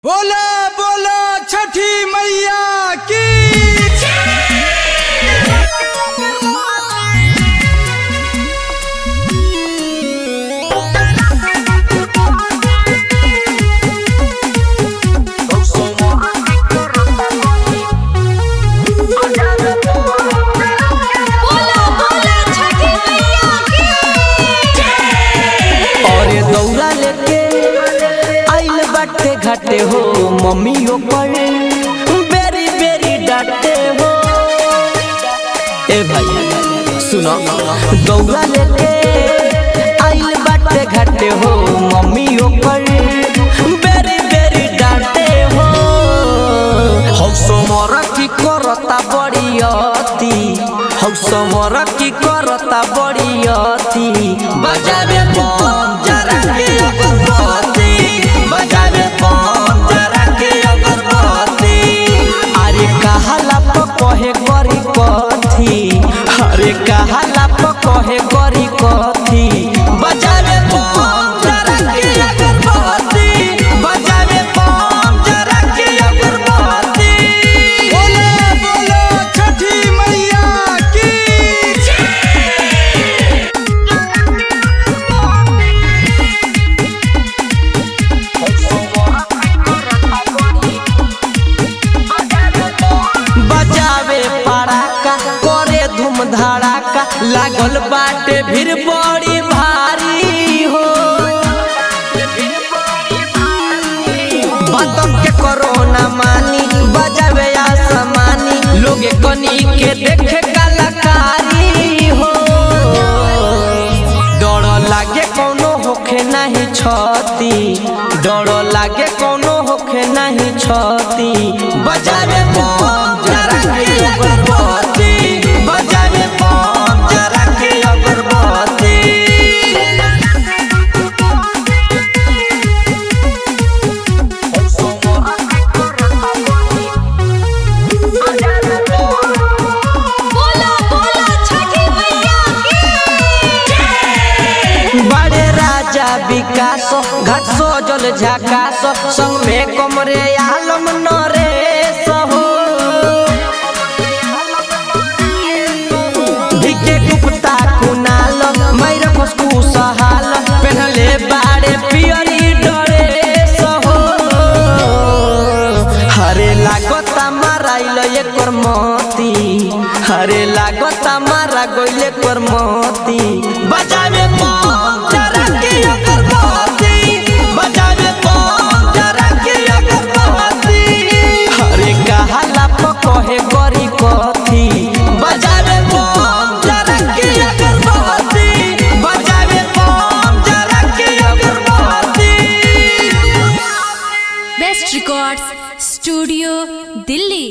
बोला बोला छठी मैया की। घाटे हो मम्मियों पर बेरी बेरी डांटे हो। ए भाई सुनो, दौड़ा लेके आइल बाटे घाटे हो मम्मियों पर बेरी बेरी डांटे हो। हौसमर की करता बड़ियती, हौसमर की करता बड़ियती। बजावे बम जरा के अगरबत्ती, बजावे बम जरा के अगरबत्ती। अरे कहाला कहे करी कथी, अरे कहाला कहे करी कथी। बजावे बम जरा के अगरबत्ती, बजावे बम जरा के अगरबत्ती। बोला बोला छठी मैया की। बजावे पड़ाका करे धूम धड़ाका, लागल बाटे भीड़ बड़ी भारी हो। बातों के कोरोना मानी, बजावे आसमानी, लोगे कनी के देखे कलाकारी हो। डर लागे कोनो होखे नहीं छती, डर लागे कोनो होखे नहीं छती। बजावे बम जरा के अगरबत्ती, बजावे बम जरा के अगरबत्ती। बोला बोला छठी मैया की। बड़े राजा विकास घाट सजल झकास, संग में कमरे आलम नरेश हो। भिके गुप्ता कुनाल मैर खुशबू सहाल, पहनले बाड़े पियरी ड्रेस हो। हरे लागता माराइल एकर मोती, हरे लागता मारा गइल एकर मोती। बजावे बम जरा के अगरबत्ती, बजावे बम जरा के अगरबत्ती। हरे कहाला कहे करी कथी। बजावे बम जरा के अगरबत्ती, बजावे बम जरा के अगरबत्ती। Best records studio Delhi.